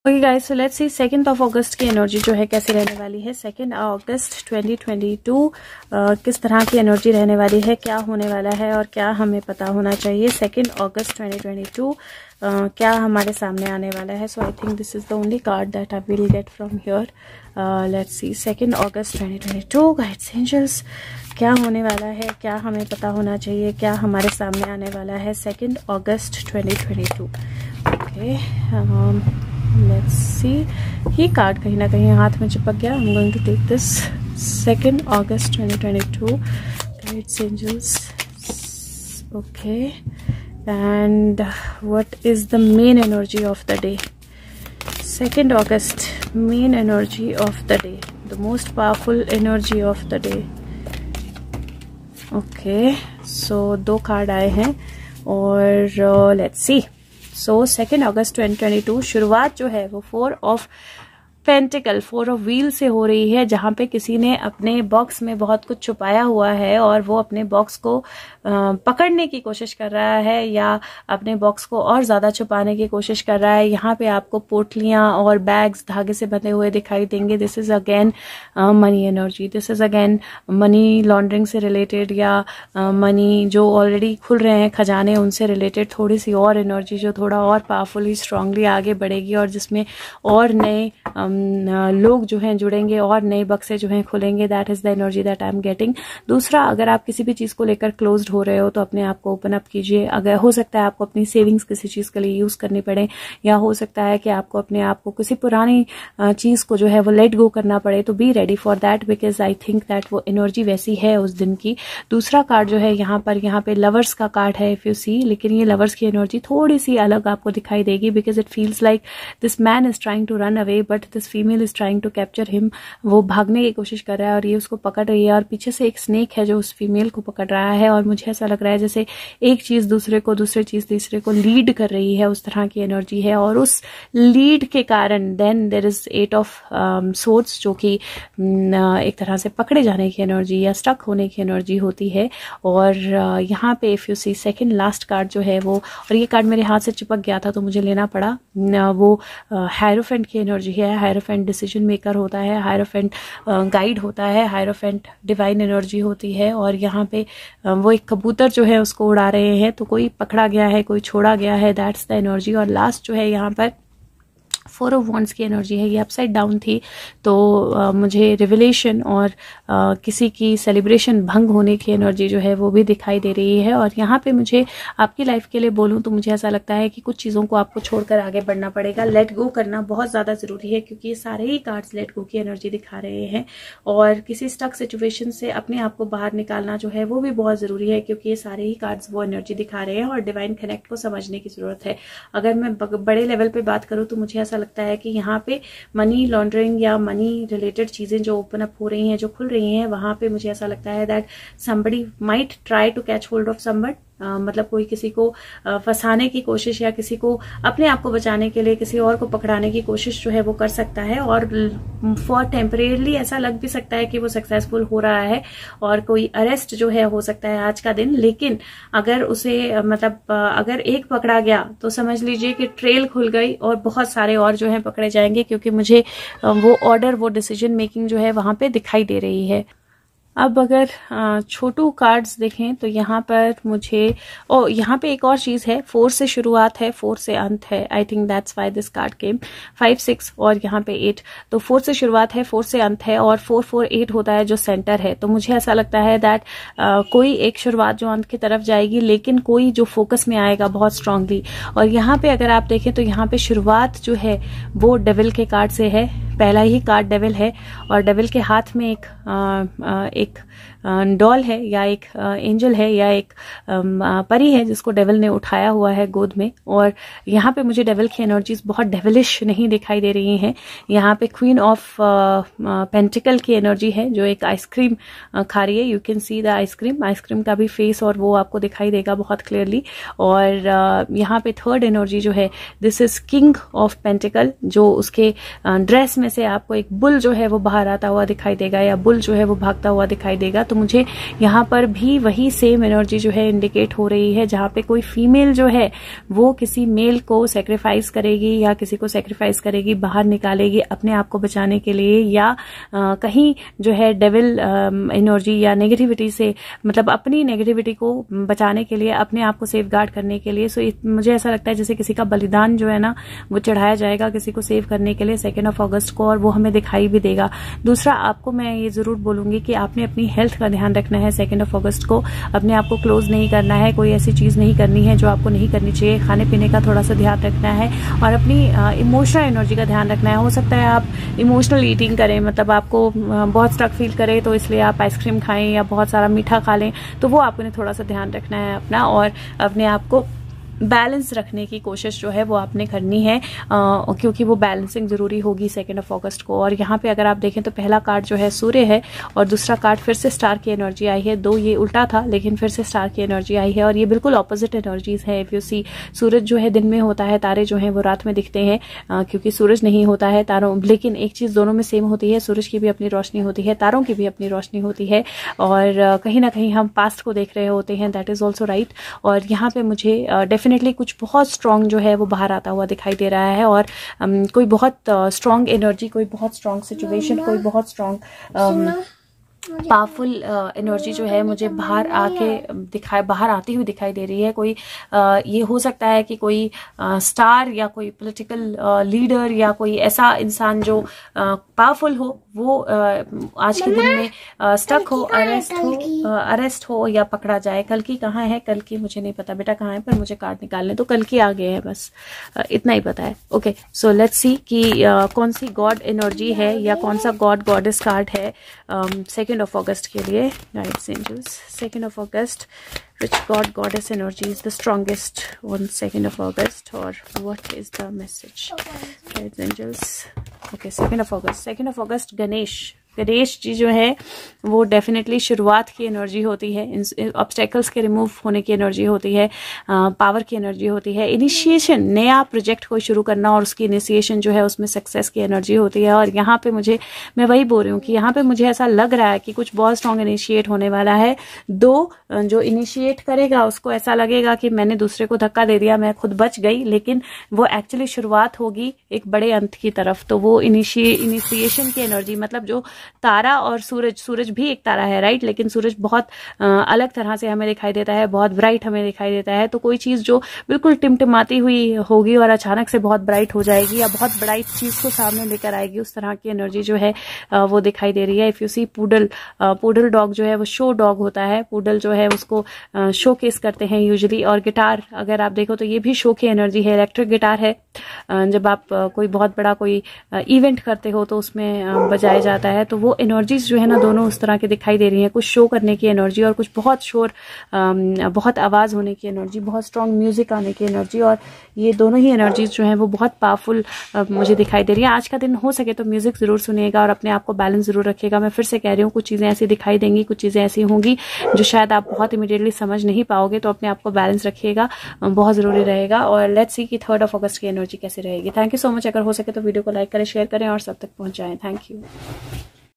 Okay guys, so let's see 2 अगस्त की energy जो है कैसे रहने वाली है। 2 अगस्त 2022 किस तरह की एनर्जी रहने वाली है, क्या होने वाला है और क्या हमें पता होना चाहिए। 2 अगस्त 2022 क्या हमारे सामने आने वाला है। So I think this is the only card that I will get from here. Let's see 2 August 2022 guides angels क्या होने वाला है, क्या हमें पता होना चाहिए, क्या हमारे सामने आने वाला है 2 अगस्त 2022। Okay, let's see. ये कार्ड कहीं ना कहीं हाथ में चिपक गया। I am going to take this 2 August 2022 guides angels. Okay, and what is the main energy of the day? 2 August, main energy of the day, the most powerful energy of the day. Okay, so 2 card आए हैं और let's see. So 2 अगस्त 2022 शुरुआत जो है वो 4 of pentacle, 4 of wheel से हो रही है, जहां पे किसी ने अपने बॉक्स में बहुत कुछ छुपाया हुआ है और वो अपने बॉक्स को पकड़ने की कोशिश कर रहा है या अपने बॉक्स को और ज्यादा छुपाने की कोशिश कर रहा है। यहाँ पे आपको पोटलियां और बैग्स धागे से बंधे हुए दिखाई देंगे। This is again money energy, this is again money laundering से रिलेटेड या मनी जो ऑलरेडी खुल रहे हैं खजाने, उनसे रिलेटेड थोड़ी सी और एनर्जी जो थोड़ा और पावरफुली स्ट्रांगली आगे बढ़ेगी और जिसमें और नए लोग जो हैं जुड़ेंगे और नए बक्से जो हैं खुलेंगे। That is the energy that I am getting. दूसरा, अगर आप किसी भी चीज को लेकर क्लोज्ड हो रहे हो तो अपने आप को ओपन अप कीजिए। अगर हो सकता है आपको अपनी सेविंग्स किसी चीज के लिए यूज करनी पड़े, या हो सकता है कि आपको अपने आप को किसी पुरानी चीज को जो है वो लेट गो करना पड़े, तो be ready for that because I think that वो एनर्जी वैसी है उस दिन की। दूसरा कार्ड जो है यहाँ पे लवर्स का कार्ड है इफ यू सी, लेकिन ये लवर्स की एनर्जी थोड़ी सी अलग आपको दिखाई देगी because it feels like this man is trying to run away but this female is trying to capture him. वो भागने की कोशिश कर रहा है और ये उसको पकड़ रही है और पीछे से एक स्नेक है जो उस फीमेल को पकड़ रहा है और मुझे ऐसा लग रहा है जैसे एक चीज दूसरे को, दूसरी चीज तीसरे को लीड कर रही है, उस तरह की एनर्जी है। और उस लीड के कारण then there is 8 of swords जो कि एक तरह से पकड़े जाने की एनर्जी या स्टक होने की एनर्जी होती है। और यहाँ पे if you see second last card जो है वो, और ये कार्ड मेरे हाथ से चिपक गया था तो मुझे लेना पड़ा, वो हायरोफेंट की एनर्जी है। हायरोफेंट डिसीजन मेकर होता है, हायरोफेंट गाइड होता है, हायरोफेंट डिवाइन एनर्जी होती है। और यहाँ पे वो एक कबूतर जो है उसको उड़ा रहे हैं, तो कोई पकड़ा गया है, कोई छोड़ा गया है, दैट्स द एनर्जी। और लास्ट जो है यहाँ पर 4 ऑफ वॉन्ड्स की एनर्जी है। ये अपसाइड डाउन थी तो मुझे रिविलेशन और किसी की सेलिब्रेशन भंग होने की एनर्जी जो है वो भी दिखाई दे रही है। और यहाँ पे मुझे आपकी लाइफ के लिए बोलूँ तो मुझे ऐसा लगता है कि कुछ चीज़ों को आपको छोड़कर आगे बढ़ना पड़ेगा। लेट गो करना बहुत ज़्यादा ज़रूरी है क्योंकि ये सारे ही कार्ड्स लेट गो की एनर्जी दिखा रहे हैं। और किसी स्टक सिचुएशन से अपने आप को बाहर निकालना जो है वो भी बहुत ज़रूरी है क्योंकि ये सारे ही कार्ड्स वो एनर्जी दिखा रहे हैं। और डिवाइन कनेक्ट को समझने की ज़रूरत है। अगर मैं बड़े लेवल पर बात करूँ तो मुझे ऐसा लगता है कि यहाँ पे मनी लॉन्ड्रिंग या मनी रिलेटेड चीजें जो ओपन अप हो रही हैं, जो खुल रही हैं, वहां पे मुझे ऐसा लगता है that somebody might try to catch hold of somebody. मतलब कोई किसी को फंसाने की कोशिश या किसी को अपने आप को बचाने के लिए किसी और को पकड़ाने की कोशिश जो है वो कर सकता है। और फॉर टेम्परेरली ऐसा लग भी सकता है कि वो सक्सेसफुल हो रहा है और कोई अरेस्ट जो है हो सकता है आज का दिन। लेकिन अगर उसे अगर एक पकड़ा गया तो समझ लीजिए कि ट्रेल खुल गई और बहुत सारे और जो है पकड़े जाएंगे क्योंकि मुझे वो ऑर्डर, वो डिसीजन मेकिंग जो है वहां पे दिखाई दे रही है। अब अगर छोटू कार्ड्स देखें तो यहाँ पर मुझे यहाँ पे एक और चीज है, 4 से शुरुआत है, 4 से अंत है। I think that's why this card came. 5, 6 और यहाँ पे 8, तो 4 से शुरुआत है, 4 से अंत है और 4, 4, 8 होता है जो सेंटर है। तो मुझे ऐसा लगता है दैट कोई एक शुरुआत जो अंत की तरफ जाएगी, लेकिन कोई जो फोकस में आएगा बहुत स्ट्रांगली। और यहाँ पे अगर आप देखें तो यहाँ पे शुरुआत जो है वो डेविल के कार्ड से है। पहला ही कार्ड डेविल है और डेविल के हाथ में एक डॉल है या एक एंजल है या एक परी है जिसको डेविल ने उठाया हुआ है गोद में। और यहाँ पे मुझे डेविल की एनर्जीज बहुत डेविलिश नहीं दिखाई दे रही हैं। यहाँ पे क्वीन ऑफ पेंटिकल की एनर्जी है जो एक आइसक्रीम खा रही है। You can see the ice cream का भी फेस और वो आपको दिखाई देगा बहुत क्लियरली। और यहाँ पे थर्ड एनर्जी जो है this is king of pentacle, जो उसके ड्रेस में से आपको एक बुल जो है वो बाहर आता हुआ दिखाई देगा या बुल जो है वो भागता हुआ दिखाई देगा। तो तो मुझे यहाँ पर भी वही सेम एनर्जी जो है इंडिकेट हो रही है, जहाँ पे कोई फीमेल जो है वो किसी मेल को सेक्रीफाइस करेगी या किसी को सेक्रीफाइस करेगी, बाहर निकालेगी अपने आप को बचाने के लिए, या कहीं जो है डेविल एनर्जी या नेगेटिविटी से, मतलब अपनी नेगेटिविटी को बचाने के लिए, अपने आप को सेफ गार्ड करने के लिए। सो मुझे ऐसा लगता है जैसे किसी का बलिदान जो है ना वो चढ़ाया जाएगा किसी को सेव करने के लिए 2 अगस्त को, और वो हमें दिखाई भी देगा। दूसरा, आपको मैं ये जरूर बोलूंगी कि आपने अपनी हेल्थ का ध्यान रखना है 2 अगस्त को। अपने आप को क्लोज नहीं करना है, कोई ऐसी चीज नहीं करनी है जो आपको नहीं करनी चाहिए। खाने पीने का थोड़ा सा ध्यान रखना है और अपनी इमोशनल एनर्जी का ध्यान रखना है। हो सकता है आप इमोशनल ईटिंग करें, मतलब आपको बहुत स्ट्रक फील करे तो इसलिए आप आइसक्रीम खाएं या बहुत सारा मीठा खा लें, तो वो आपने थोड़ा सा ध्यान रखना है अपना, और अपने आप को बैलेंस रखने की कोशिश जो है वो आपने करनी है, क्योंकि वो बैलेंसिंग जरूरी होगी 2 अगस्त को। और यहाँ पे अगर आप देखें तो पहला कार्ड जो है सूर्य है और दूसरा कार्ड फिर से स्टार की एनर्जी आई है। दो ये उल्टा था लेकिन फिर से स्टार की एनर्जी आई है और ये बिल्कुल ऑपोजिट एनर्जीज है। इफ यू सी, सूरज जो है दिन में होता है, तारे जो है वो रात में दिखते हैं, क्योंकि सूरज नहीं होता है तारों। लेकिन एक चीज दोनों में सेम होती है, सूरज की भी अपनी रोशनी होती है, तारों की भी अपनी रोशनी होती है, और कहीं ना कहीं हम पास्ट को देख रहे होते हैं, दैट इज ऑल्सो राइट। और यहाँ पे मुझे डेफिनेटली कुछ बहुत स्ट्रांग जो है वो बाहर आता हुआ दिखाई दे रहा है, और कोई बहुत स्ट्रांग एनर्जी, कोई बहुत स्ट्रांग सिचुएशन, कोई बहुत स्ट्रांग पावरफुल एनर्जी जो है मुझे बाहर आती हुई दिखाई दे रही है। कोई ये हो सकता है कि कोई स्टार या कोई पॉलिटिकल लीडर या कोई ऐसा इंसान जो पावरफुल हो, वो आज के दिन में स्टक हो, अरेस्ट हो या पकड़ा जाए। कल की कहाँ है, कल की मुझे नहीं पता बेटा कहाँ है, पर मुझे कार्ड निकालने तो कल की आ गए हैं, बस इतना ही पता है। ओके, सो लेट्स सी कि कौन सी गॉड एनर्जी है या कौन सा गॉड गॉडेस कार्ड है 2 अगस्त के लिए। गाइड्स एंजल्स, 2 अगस्त, which god goddess energy is the strongest on 2 August, or what is the message? Guides angels. Okay, 2 August, Ganesh ji जो है वो डेफिनेटली शुरुआत की एनर्जी होती है, ऑब्स्टेकल्स के रिमूव होने की एनर्जी होती है, पावर की एनर्जी होती है, इनिशिएशन, नया प्रोजेक्ट को शुरू करना और उसकी इनिशिएशन जो है उसमें सक्सेस की एनर्जी होती है। और यहाँ पे मैं वही बोल रही हूँ कि यहाँ पे मुझे ऐसा लग रहा है कि कुछ बहुत स्ट्रॉन्ग इनिशिएट होने वाला है। जो इनिशिएट करेगा उसको ऐसा लगेगा कि मैंने दूसरे को धक्का दे दिया, मैं खुद बच गई, लेकिन वो एक्चुअली शुरुआत होगी एक बड़े अंत की तरफ। तो वो इनिशिएशन की एनर्जी, मतलब जो तारा और सूरज भी एक तारा है, राइट, लेकिन सूरज बहुत अलग तरह से हमें दिखाई देता है, बहुत ब्राइट हमें दिखाई देता है। तो कोई चीज जो बिल्कुल टिमटिमाती हुई होगी और अचानक से बहुत ब्राइट हो जाएगी या बहुत ब्राइट चीज को सामने लेकर आएगी, उस तरह की एनर्जी जो है वो दिखाई दे रही है। If you see, poodle dog जो है वो शो डॉग होता है, पूडल जो है उसको शो केस करते हैं यूजुअली। और गिटार अगर आप देखो तो ये भी शो की एनर्जी है, इलेक्ट्रिक गिटार है, जब आप कोई बहुत बड़ा कोई इवेंट करते हो तो उसमें बजाया जाता है। तो वो एनर्जीज जो है ना दोनों उस तरह की दिखाई दे रही हैं, कुछ शो करने की एनर्जी और कुछ बहुत शोर, बहुत आवाज होने की एनर्जी, बहुत स्ट्रांग म्यूजिक आने की एनर्जी। और ये दोनों ही एनर्जीज जो है वो बहुत पावरफुल मुझे दिखाई दे रही है। आज का दिन हो सके तो म्यूजिक जरूर सुनिएगा और अपने आप को बैलेंस जरूर रखिएगा। मैं फिर से कह रही हूँ, कुछ चीजें ऐसी दिखाई देंगी, कुछ चीजें ऐसी होंगी जो शायद आप बहुत इमीडिएटली समझ नहीं पाओगे, तो अपने आप को बैलेंस रखिएगा, बहुत जरूरी रहेगा। और लेट्स सी कि 3 अगस्त की एनर्जी कैसी रहेगी। Thank you so much. अगर हो सके तो वीडियो को लाइक करें, शेयर करें और सब तक पहुंचाएं। Thank you.